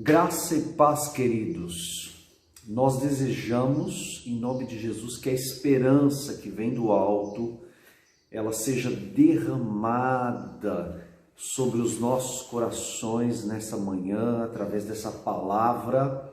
Graça e paz, queridos. Nós desejamos, em nome de Jesus, que a esperança que vem do alto, ela seja derramada sobre os nossos corações nessa manhã, através dessa palavra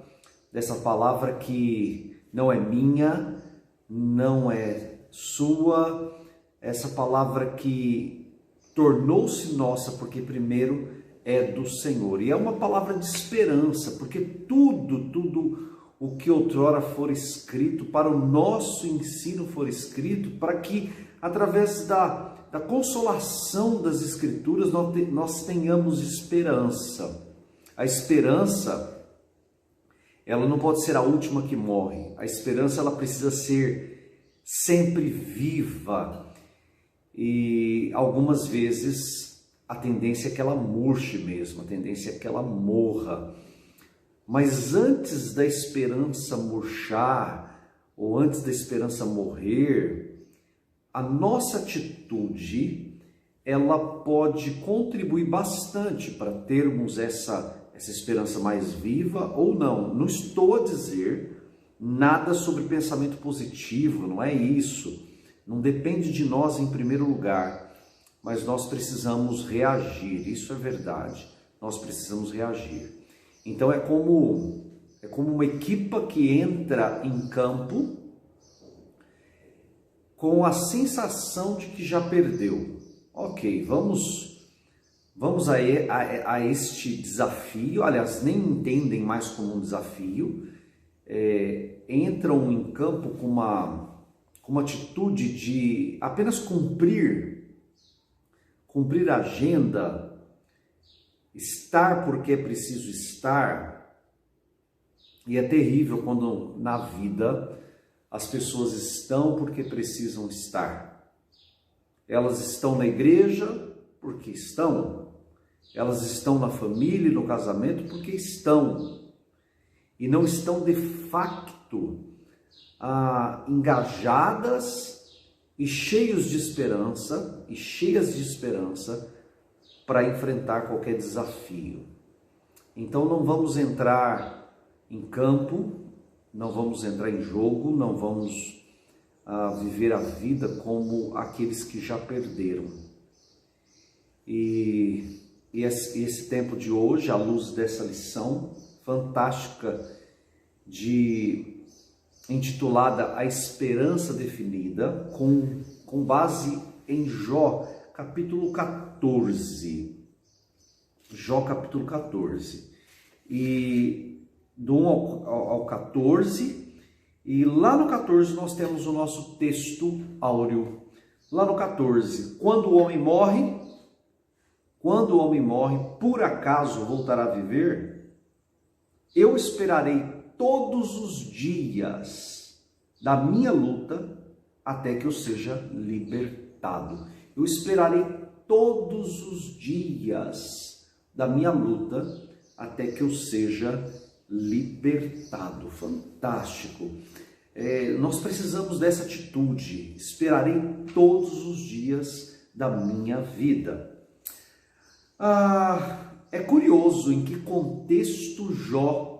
que não é minha, não é sua, essa palavra que tornou-se nossa, porque primeiro é do Senhor. E é uma palavra de esperança, porque tudo o que outrora for escrito, para o nosso ensino for escrito, para que através da consolação das Escrituras nós tenhamos esperança. A esperança, ela não pode ser a última que morre. A esperança, ela precisa ser sempre viva. E algumas vezes a tendência é que ela murche mesmo, a tendência é que ela morra. Mas antes da esperança murchar, ou antes da esperança morrer, a nossa atitude, ela pode contribuir bastante para termos essa esperança mais viva ou não. Não estou a dizer nada sobre pensamento positivo, não é isso. Não depende de nós em primeiro lugar. Mas nós precisamos reagir, isso é verdade, nós precisamos reagir. Então é como uma equipa que entra em campo com a sensação de que já perdeu. Ok, vamos a este desafio, aliás, nem entendem mais como um desafio, entram em campo com uma atitude de apenas cumprir a agenda, estar porque é preciso estar. E é terrível quando na vida as pessoas estão porque precisam estar. Elas estão na igreja porque estão. Elas estão na família e no casamento porque estão. E não estão de facto engajadas e cheias de esperança para enfrentar qualquer desafio. Então não vamos entrar em campo, não vamos entrar em jogo, não vamos viver a vida como aqueles que já perderam. E esse tempo de hoje, à luz dessa lição fantástica intitulada A Esperança Definida, com base em Jó, capítulo 14. Jó, capítulo 14. E do 1 ao 14, e lá no 14 nós temos o nosso texto áureo. Lá no 14, quando o homem morre, por acaso voltará a viver? Eu esperarei todos os dias da minha luta até que eu seja libertado. Eu esperarei todos os dias da minha luta até que eu seja libertado. Fantástico. Nós precisamos dessa atitude. Esperarei todos os dias da minha vida. É curioso em que contexto Jó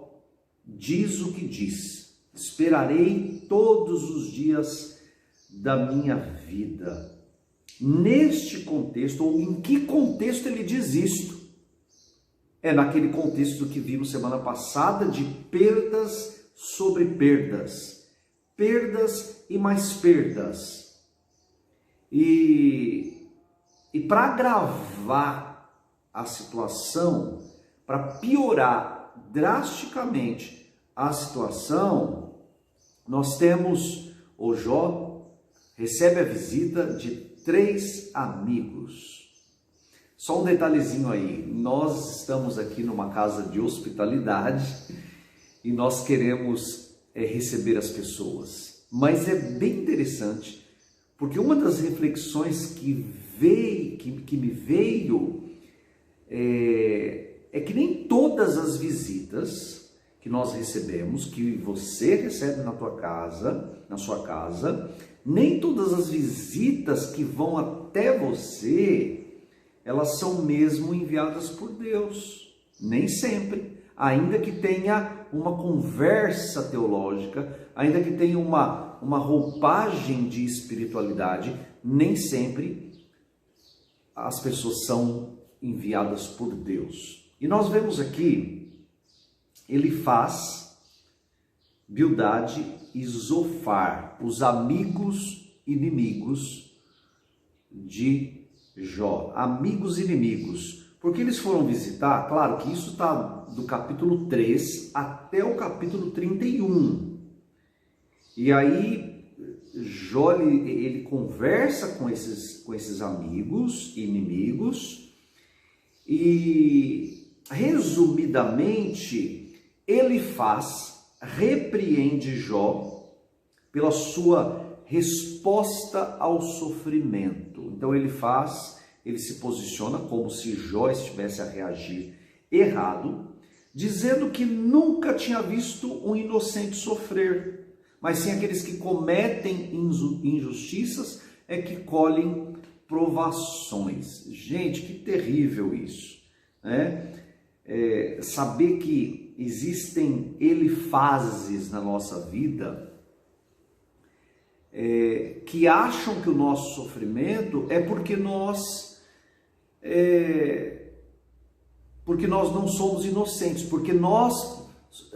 diz o que diz. Esperarei todos os dias da minha vida. Neste contexto, ou em que contexto ele diz isto? É naquele contexto que vimos semana passada de perdas sobre perdas. Perdas e mais perdas. E para agravar a situação, para piorar drasticamente a situação, nós temos o Jó recebe a visita de 3 amigos. Só um detalhezinho aí, nós estamos aqui numa casa de hospitalidade e nós queremos receber as pessoas, mas é bem interessante, porque uma das reflexões que me veio é que nem todas as visitas que nós recebemos, que você recebe na sua casa, nem todas as visitas que vão até você, elas são mesmo enviadas por Deus. Nem sempre. ainda que tenha uma conversa teológica, ainda que tenha uma roupagem de espiritualidade, nem sempre as pessoas são enviadas por Deus. E nós vemos aqui Elifaz, Bildade e Zofar, os amigos inimigos de Jó. Amigos inimigos. Porque eles foram visitar, claro que isso está do capítulo 3 até o capítulo 31. E aí Jó ele conversa com esses amigos inimigos e, resumidamente, Elifaz repreende Jó pela sua resposta ao sofrimento. Então ele se posiciona como se Jó estivesse a reagir errado, dizendo que nunca tinha visto um inocente sofrer, mas sim aqueles que cometem injustiças é que colhem provações. Gente, que terrível isso, né? Saber que existem Elifazes na nossa vida, que acham que o nosso sofrimento é porque nós não somos inocentes, porque nós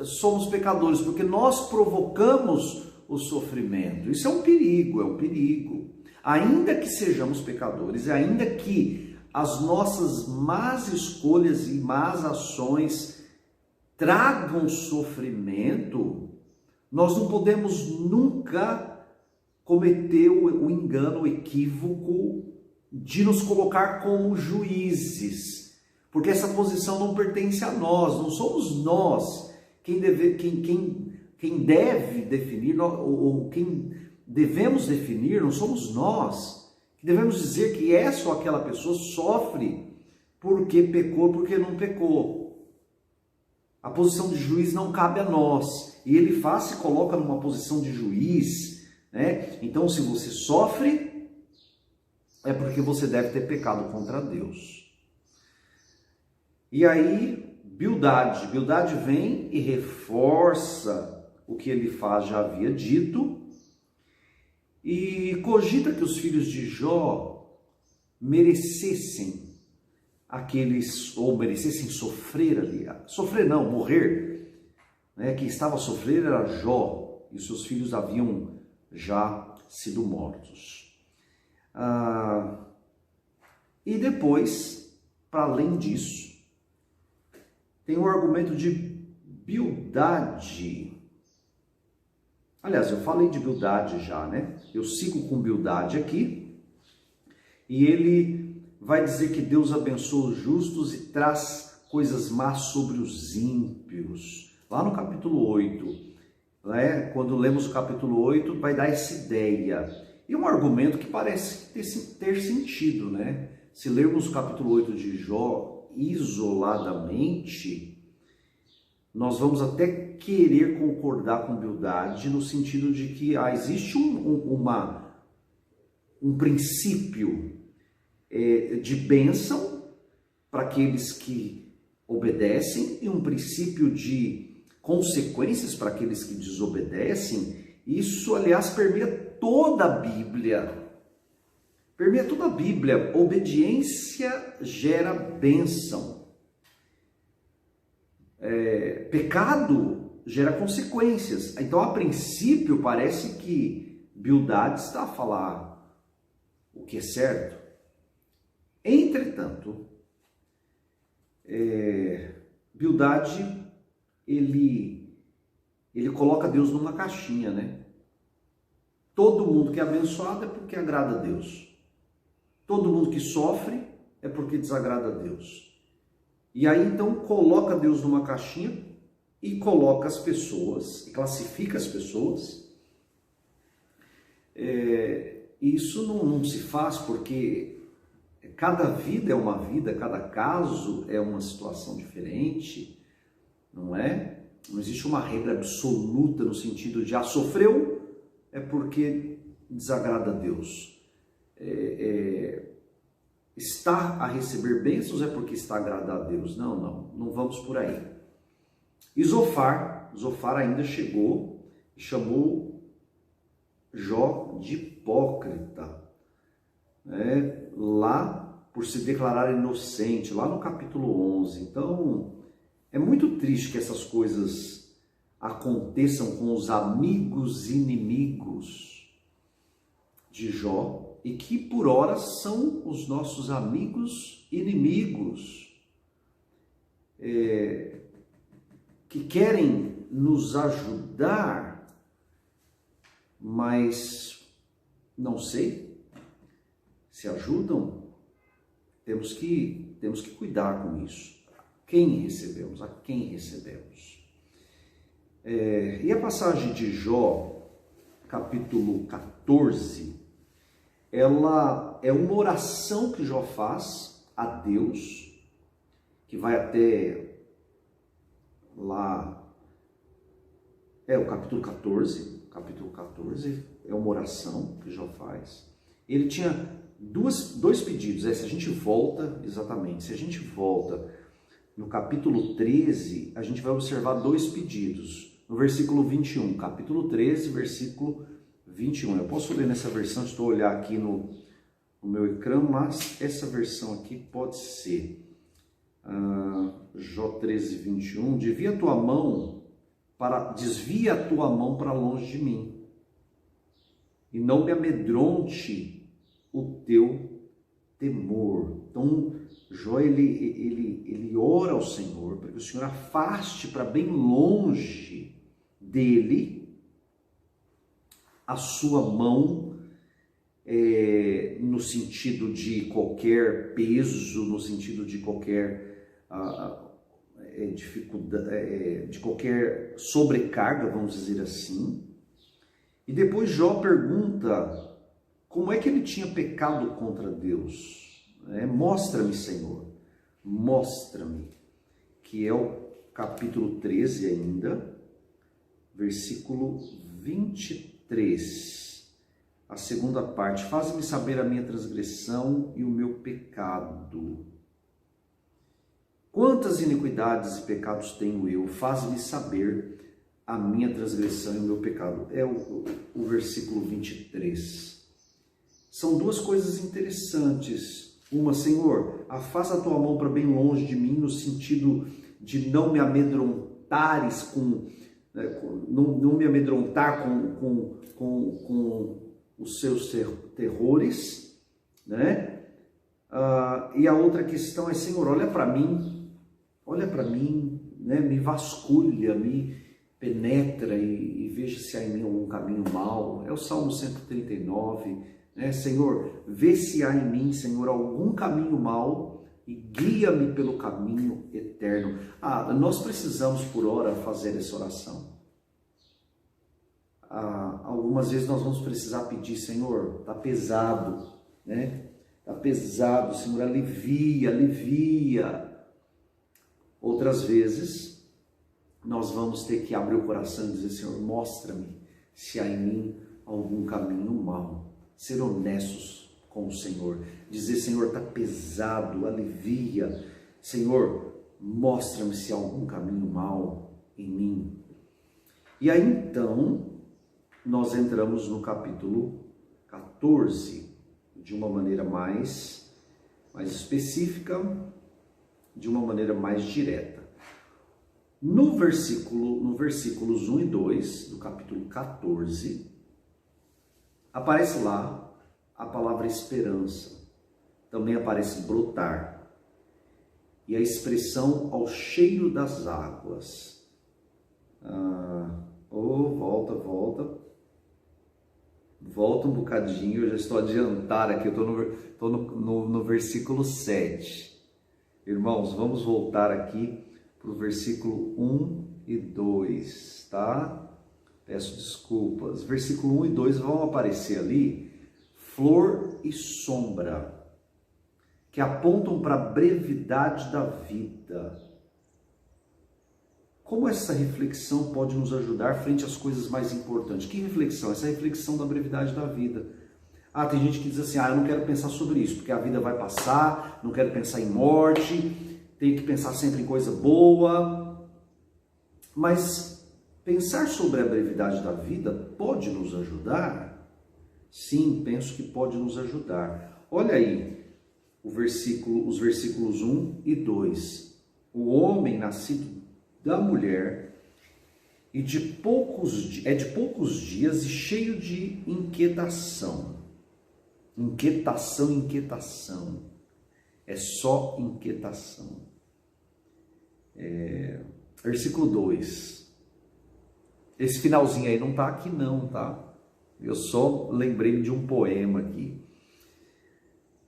somos pecadores, porque nós provocamos o sofrimento. Isso é um perigo, Ainda que sejamos pecadores, ainda que as nossas más escolhas e más ações tragam sofrimento, nós não podemos nunca cometer o engano, o equívoco de nos colocar como juízes, porque essa posição não pertence a nós, não somos nós quem deve definir, ou quem devemos definir, não somos nós que devemos dizer que essa ou aquela pessoa sofre porque pecou, porque não pecou. A posição de juiz não cabe a nós, e Elifaz se coloca numa posição de juiz, né? Então, se você sofre, é porque você deve ter pecado contra Deus. E aí, Bildade vem e reforça o que Elifaz já havia dito e cogita que os filhos de Jó merecessem sofrer ali. Sofrer não, morrer. Né? Quem estava a sofrer era Jó e seus filhos haviam já sido mortos. E depois, para além disso, tem o argumento de Bildade. Aliás, eu falei de Bildade já, né? Eu sigo com Bildade aqui. E ele vai dizer que Deus abençoa os justos e traz coisas más sobre os ímpios. Lá no capítulo 8, né? Quando lemos o capítulo 8, vai dar essa ideia. E um argumento que parece ter sentido, né? Se lermos o capítulo 8 de Jó isoladamente, nós vamos até querer concordar com Bildade no sentido de que existe um princípio de bênção para aqueles que obedecem e um princípio de consequências para aqueles que desobedecem. Isso, aliás, permeia toda a Bíblia. Obediência gera bênção. Pecado gera consequências. Então, a princípio, parece que Bildade está a falar o que é certo. Entretanto, Bildade, ele coloca Deus numa caixinha, né? Todo mundo que é abençoado é porque agrada a Deus. Todo mundo que sofre é porque desagrada a Deus. E aí, então, coloca Deus numa caixinha e coloca as pessoas, e classifica as pessoas. Isso não se faz porque cada vida é uma vida, cada caso é uma situação diferente, não é? Não existe uma regra absoluta no sentido de sofreu é porque desagrada a Deus. Está a receber bênçãos é porque está a agradar a Deus. Não vamos por aí. E Zofar ainda chegou e chamou Jó de hipócrita, né? Lá por se declarar inocente, lá no capítulo 11. Então, é muito triste que essas coisas aconteçam com os amigos inimigos de Jó e que por ora são os nossos amigos inimigos, que querem nos ajudar, mas não sei se ajudam. Temos que cuidar com isso. A quem recebemos? E a passagem de Jó, capítulo 14, ela é uma oração que Jó faz a Deus, que vai até lá, o capítulo 14. Capítulo 14 é uma oração que Jó faz. Ele tinha dois pedidos. Se a gente volta no capítulo 13, a gente vai observar dois pedidos. No versículo 21, capítulo 13, versículo 21. Eu posso ler nessa versão, estou a olhar aqui no meu ecrã, mas essa versão aqui pode ser Jó 13, 21. Desvia a tua mão para longe de mim, e não me amedronte o teu temor. Então, Jó, ele ora ao Senhor para que o Senhor afaste para bem longe dele a sua mão, no sentido de qualquer peso, no sentido de qualquer dificuldade, de qualquer sobrecarga, vamos dizer assim. E depois Jó pergunta como é que ele tinha pecado contra Deus. Mostra-me, Senhor, mostra-me, que é o capítulo 13 ainda, versículo 23, a segunda parte. Faz-me saber a minha transgressão e o meu pecado. Quantas iniquidades e pecados tenho eu? Faz-me saber a minha transgressão e o meu pecado. É o versículo 23. São duas coisas interessantes. Uma, Senhor, afasta a tua mão para bem longe de mim, no sentido de não me amedrontares não me amedrontar com os seus terrores, né? E a outra questão é, Senhor, olha para mim, né? Me vasculha, me penetra e veja se há em mim algum caminho mau. É o Salmo 139, né? Senhor, vê se há em mim, Senhor, algum caminho mau e guia-me pelo caminho eterno. Nós precisamos por hora fazer essa oração. Algumas vezes nós vamos precisar pedir, Senhor, está pesado, né? Está pesado, Senhor, alivia. Outras vezes nós vamos ter que abrir o coração e dizer, Senhor, mostra-me se há em mim algum caminho mau. Ser honestos com o Senhor, dizer, Senhor, está pesado, alivia. Senhor, mostra-me se há algum caminho mau em mim. E aí então nós entramos no capítulo 14, de uma maneira mais específica, de uma maneira mais direta. No versículos 1 e 2 do capítulo 14, aparece lá a palavra esperança, também aparece brotar, e a expressão ao cheiro das águas. Volta um bocadinho, eu já estou adiantado aqui, eu estou no versículo 7. Irmãos, vamos voltar aqui para o versículo 1 e 2, tá? Peço desculpas. Versículo 1 e 2 vão aparecer ali, flor e sombra, que apontam para a brevidade da vida. Como essa reflexão pode nos ajudar frente às coisas mais importantes? Que reflexão? Essa reflexão da brevidade da vida. Tem gente que diz assim, eu não quero pensar sobre isso, porque a vida vai passar, não quero pensar em morte, tenho que pensar sempre em coisa boa. Mas pensar sobre a brevidade da vida pode nos ajudar? Sim, penso que pode nos ajudar. Olha aí os versículos 1 e 2. O homem nascido da mulher é de poucos dias e cheio de inquietação. Inquietação. É só inquietação. Versículo 2. Esse finalzinho aí não está aqui não, tá? Eu só lembrei de um poema aqui.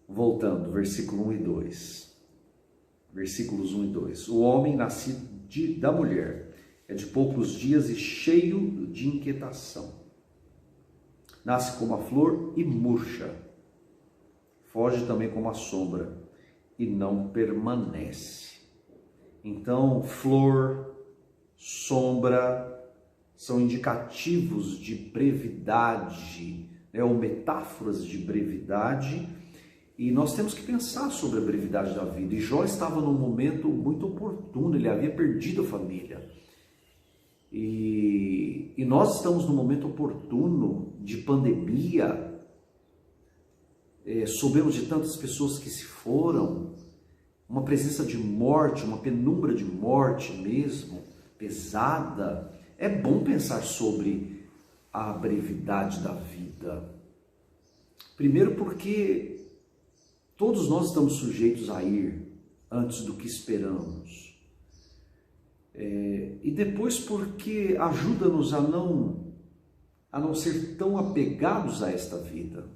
Voltando, versículo 1 e 2. Versículos 1 e 2. O homem nascido da mulher é de poucos dias e cheio de inquietação. Nasce como a flor e murcha. Foge também como a sombra e não permanece. Então, flor, sombra são indicativos de brevidade, né, ou metáforas de brevidade, e nós temos que pensar sobre a brevidade da vida. E Jó estava num momento muito oportuno, ele havia perdido a família. E nós estamos num momento oportuno de pandemia, soubemos de tantas pessoas que se foram, uma presença de morte, uma penumbra de morte mesmo, pesada. É bom pensar sobre a brevidade da vida. Primeiro porque todos nós estamos sujeitos a ir antes do que esperamos. E depois porque ajuda-nos a não ser tão apegados a esta vida.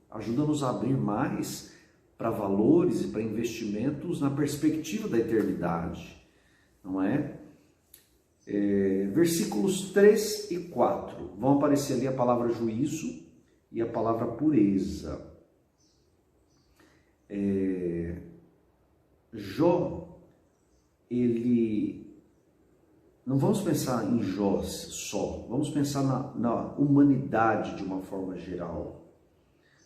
Ajuda-nos a abrir mais para valores e para investimentos na perspectiva da eternidade, não é? Versículos 3 e 4, vão aparecer ali a palavra juízo e a palavra pureza. Jó, não vamos pensar em Jó só, vamos pensar na humanidade de uma forma geral.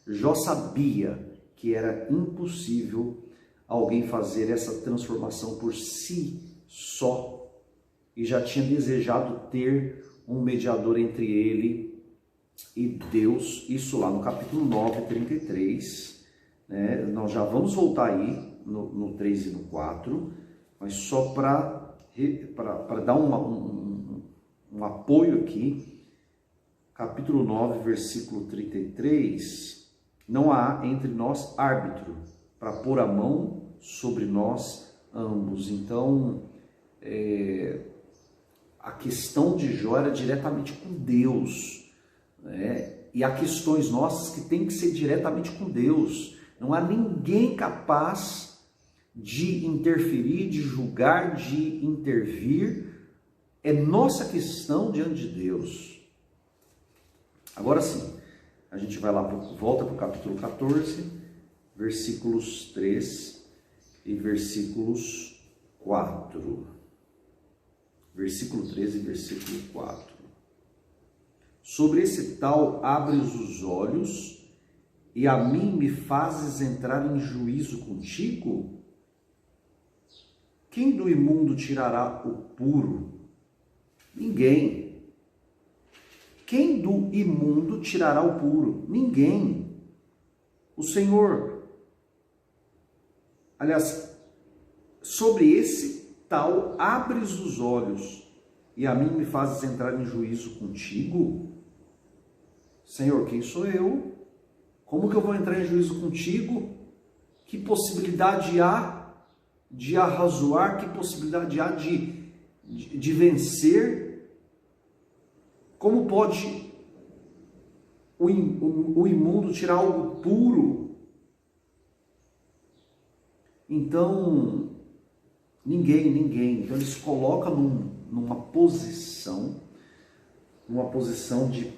Jó sabia que era impossível alguém fazer essa transformação por si só, e já tinha desejado ter um mediador entre ele e Deus, isso lá no capítulo 9, 33, né? Nós já vamos voltar aí no 3 e no 4, mas só para dar um apoio aqui, capítulo 9, versículo 33, não há entre nós árbitro para pôr a mão sobre nós ambos. Então, a questão de Jó era diretamente com Deus, né? E há questões nossas que tem que ser diretamente com Deus. Não há ninguém capaz de interferir, de julgar, de intervir. É nossa questão diante de Deus. Agora sim, a gente vai lá, volta para o capítulo 14, versículos 3 e versículos 4. Versículo 13 e versículo 4. Sobre esse tal abres os olhos e a mim me fazes entrar em juízo contigo? Quem do imundo tirará o puro? Ninguém. Quem do imundo tirará o puro? Ninguém. O Senhor. Aliás, sobre esse tal abres os olhos e a mim me fazes entrar em juízo contigo? Senhor, quem sou eu? Como que eu vou entrar em juízo contigo? Que possibilidade há de arrazoar? Que possibilidade há de vencer? Como pode o imundo tirar algo puro? Então, ninguém. Então ele se coloca numa posição de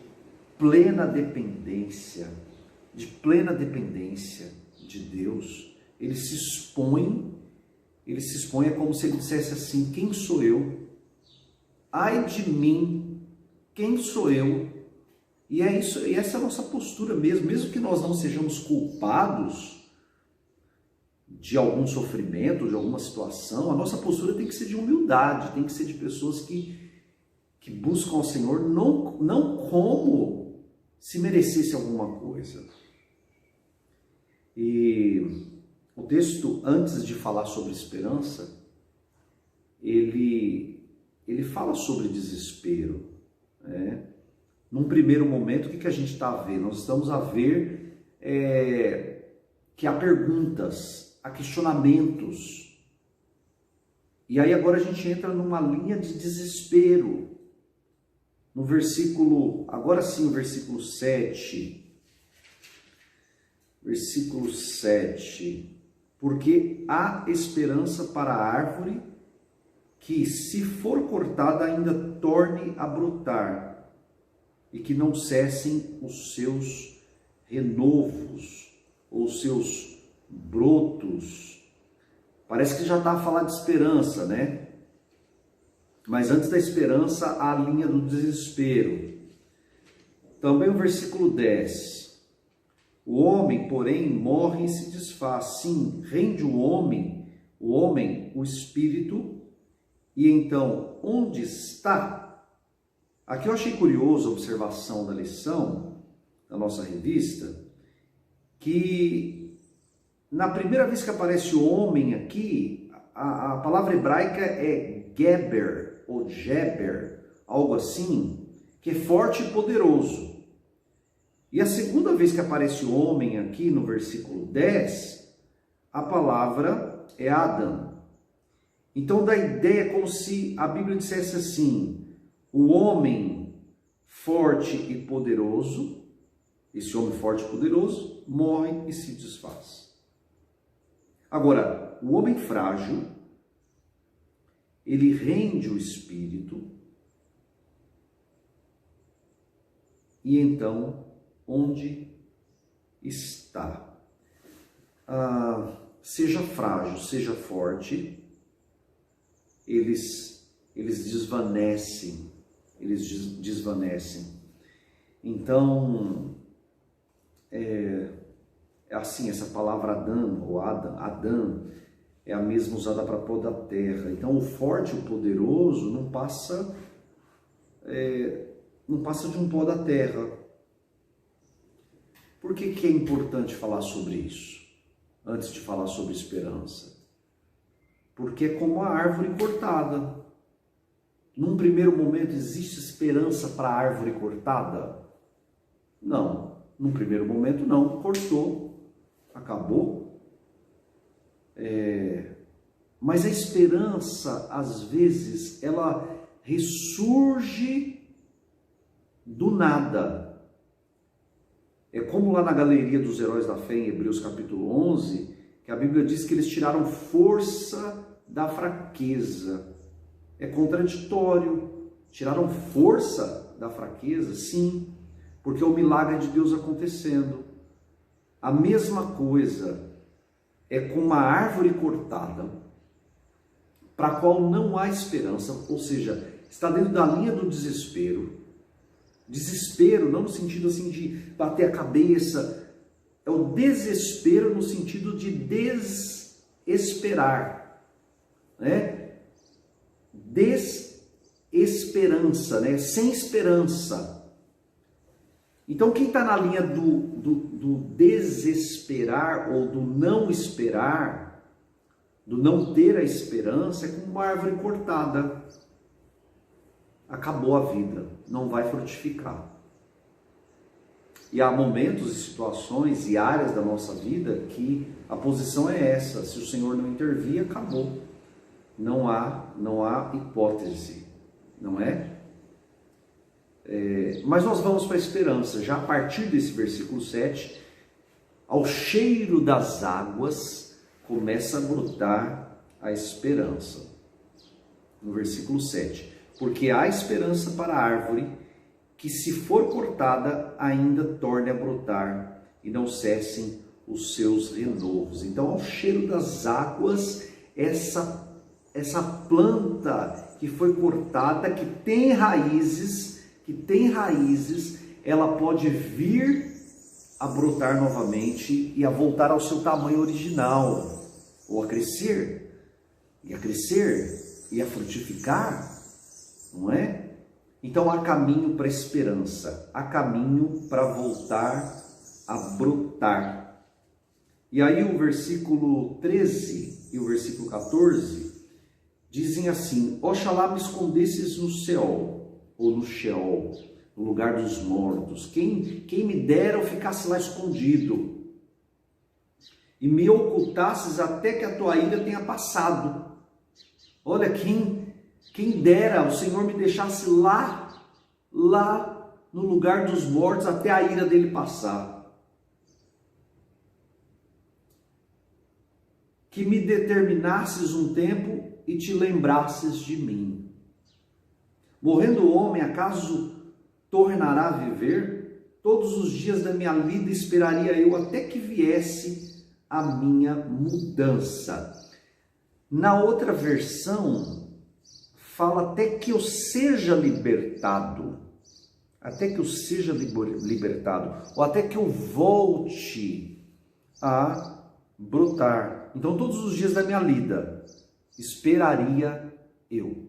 plena dependência de Deus. Ele se expõe é como se ele dissesse assim: quem sou eu? Ai de mim, quem sou eu? E é isso, e essa é a nossa postura mesmo que nós não sejamos culpados de algum sofrimento, de alguma situação, a nossa postura tem que ser de humildade, tem que ser de pessoas que que buscam ao Senhor não como se merecesse alguma coisa. E o texto, antes de falar sobre esperança, ele fala sobre desespero, né? Num primeiro momento, o que a gente está a ver? Nós estamos a ver que há perguntas, há questionamentos. E aí agora a gente entra numa linha de desespero. No versículo, agora sim, o versículo 7. Versículo 7. Porque há esperança para a árvore que, se for cortada, ainda torne a brotar, e que não cessem os seus renovos, ou os seus brotos. Parece que já está a falar de esperança, né? Mas antes da esperança, há a linha do desespero. Também o versículo 10. O homem, porém, morre e se desfaz. Sim, rende o homem, o espírito. E então, onde está? Aqui eu achei curioso a observação da lição, da nossa revista, que na primeira vez que aparece o homem aqui, a palavra hebraica é Geber, ou Geber, algo assim, que é forte e poderoso. E a segunda vez que aparece o homem aqui, no versículo 10, a palavra é Adam. Então dá a ideia como se a Bíblia dissesse assim: o homem forte e poderoso, esse homem forte e poderoso, morre e se desfaz. Agora, o homem frágil, ele rende o espírito, e então, onde está? Seja frágil, seja forte, eles desvanecem, Então, assim, essa palavra Adão, ou Adão, é a mesma usada para pôr da terra. Então, o forte e o poderoso não passa de um pó da terra. Por que é importante falar sobre isso, antes de falar sobre esperança? Porque é como a árvore cortada. Num primeiro momento, existe esperança para a árvore cortada? Não. Num primeiro momento, não. Cortou. Acabou. Mas a esperança, às vezes, ela ressurge do nada. É como lá na galeria dos heróis da fé, em Hebreus capítulo 11, que a Bíblia diz que eles tiraram força da fraqueza. É contraditório. Tiraram força da fraqueza? Sim, porque é o milagre de Deus acontecendo. A mesma coisa é com uma árvore cortada, para a qual não há esperança, ou seja, está dentro da linha do desespero. Desespero, não no sentido assim de bater a cabeça, é o desespero no sentido de desesperar, né? Desesperança, né? Sem esperança. Então, quem está na linha do desesperar ou do não esperar, do não ter a esperança, é como uma árvore cortada. Acabou a vida, não vai frutificar. E há momentos e situações e áreas da nossa vida que a posição é essa: se o Senhor não intervir, acabou. Não há hipótese, não é? Mas nós vamos para a esperança. Já a partir desse versículo 7, ao cheiro das águas começa a brotar a esperança. No versículo 7. Porque há esperança para a árvore que, se for cortada, ainda torne a brotar e não cessem os seus renovos. Então, ao cheiro das águas, essa planta que foi cortada, que tem raízes, ela pode vir a brotar novamente e a voltar ao seu tamanho original, ou a crescer, e a frutificar, não é? Então há caminho para a esperança, há caminho para voltar a brotar. E aí o versículo 13 e o versículo 14 dizem assim: Oxalá me escondesses no Seol, ou no Sheol, no lugar dos mortos. Quem me dera eu ficasse lá escondido, e me ocultasses até que a tua ira tenha passado. Olha, quem dera o Senhor me deixasse lá no lugar dos mortos até a ira dele passar. Que me determinasses um tempo e te lembrasses de mim. Morrendo o homem, acaso tornará a viver? Todos os dias da minha vida esperaria eu até que viesse a minha mudança. Na outra versão, fala até que eu seja libertado. Até que eu seja libertado. Ou até que eu volte a brotar. Então, todos os dias da minha vida, esperaria eu.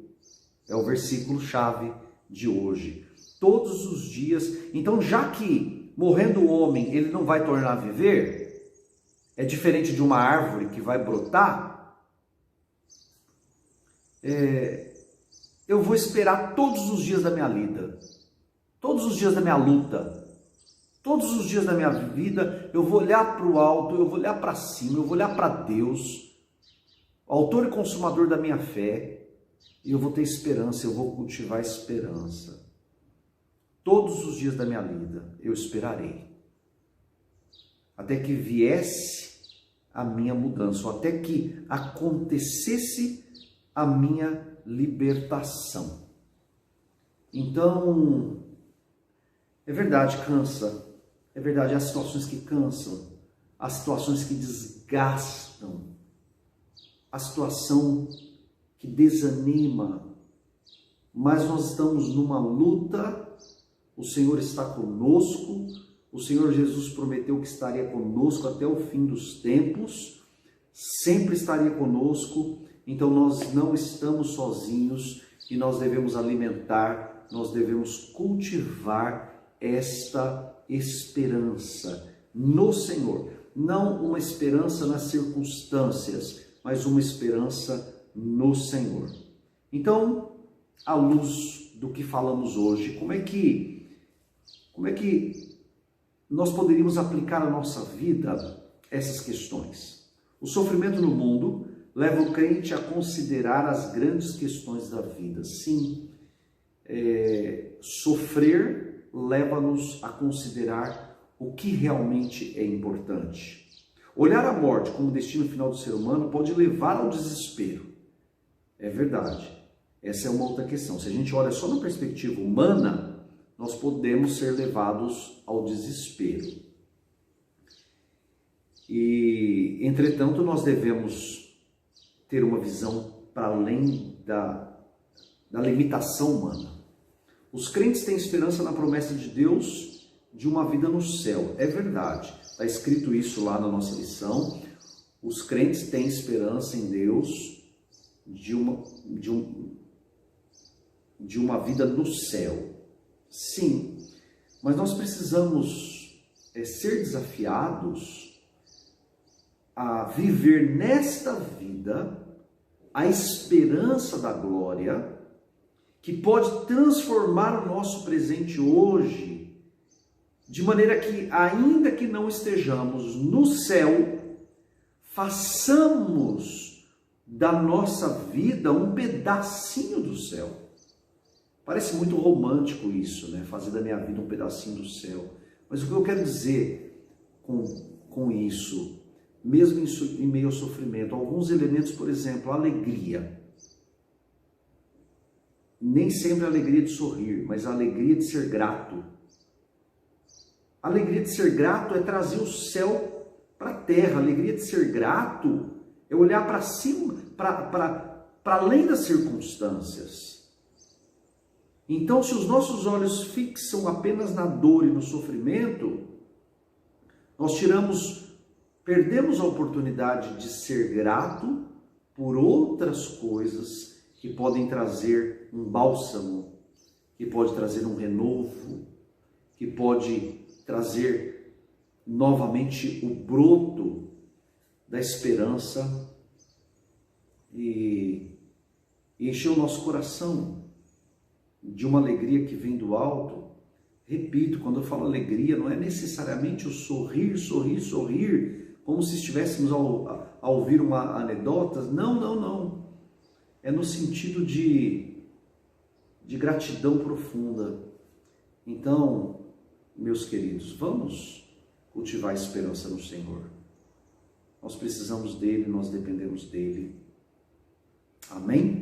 É o versículo chave de hoje. Todos os dias. Então, já que morrendo o homem, ele não vai tornar a viver, é diferente de uma árvore que vai brotar, eu vou esperar todos os dias da minha vida, todos os dias da minha luta, todos os dias da minha vida, eu vou olhar para o alto, eu vou olhar para cima, eu vou olhar para Deus, autor e consumador da minha fé, e eu vou ter esperança, eu vou cultivar esperança. Todos os dias da minha vida eu esperarei, até que viesse a minha mudança, ou até que acontecesse a minha libertação. Então, é verdade, cansa. É verdade, há situações que cansam, há situações que desgastam, há situação que desanima, mas nós estamos numa luta, o Senhor está conosco, o Senhor Jesus prometeu que estaria conosco até o fim dos tempos, sempre estaria conosco, então nós não estamos sozinhos e nós devemos alimentar, nós devemos cultivar esta esperança no Senhor. Não uma esperança nas circunstâncias, mas uma esperança no Senhor. Então, à luz do que falamos hoje, como é que nós poderíamos aplicar à nossa vida essas questões? O sofrimento no mundo leva o crente a considerar as grandes questões da vida. Sim, sofrer leva-nos a considerar o que realmente é importante. Olhar a morte como destino final do ser humano pode levar ao desespero. É verdade. Essa é uma outra questão. Se a gente olha só na perspectiva humana, nós podemos ser levados ao desespero. E, entretanto, nós devemos ter uma visão para além da limitação humana. Os crentes têm esperança na promessa de Deus de uma vida no céu. É verdade. Está escrito isso lá na nossa lição. Os crentes têm esperança em Deus de uma vida no céu. Sim, mas nós precisamos ser desafiados a viver nesta vida a esperança da glória, que pode transformar o nosso presente hoje, de maneira que, ainda que não estejamos no céu, façamos da nossa vida um pedacinho do céu. Parece muito romântico isso, né? Fazer da minha vida um pedacinho do céu. Mas o que eu quero dizer com isso, mesmo em meio ao sofrimento, alguns elementos, por exemplo, a alegria. Nem sempre a alegria de sorrir, mas a alegria de ser grato. A alegria de ser grato é trazer o céu para a terra. A alegria de ser grato é olhar para cima, para além das circunstâncias. Então, se os nossos olhos fixam apenas na dor e no sofrimento, nós perdemos a oportunidade de ser grato por outras coisas que podem trazer um bálsamo, que pode trazer um renovo, que pode trazer novamente o broto da esperança e encher o nosso coração de uma alegria que vem do alto. Repito, quando eu falo alegria, não é necessariamente o sorrir, como se estivéssemos a ouvir uma anedota. Não. É no sentido de gratidão profunda. Então, meus queridos, vamos cultivar a esperança no Senhor. Nós precisamos dele, nós dependemos dele. Amém?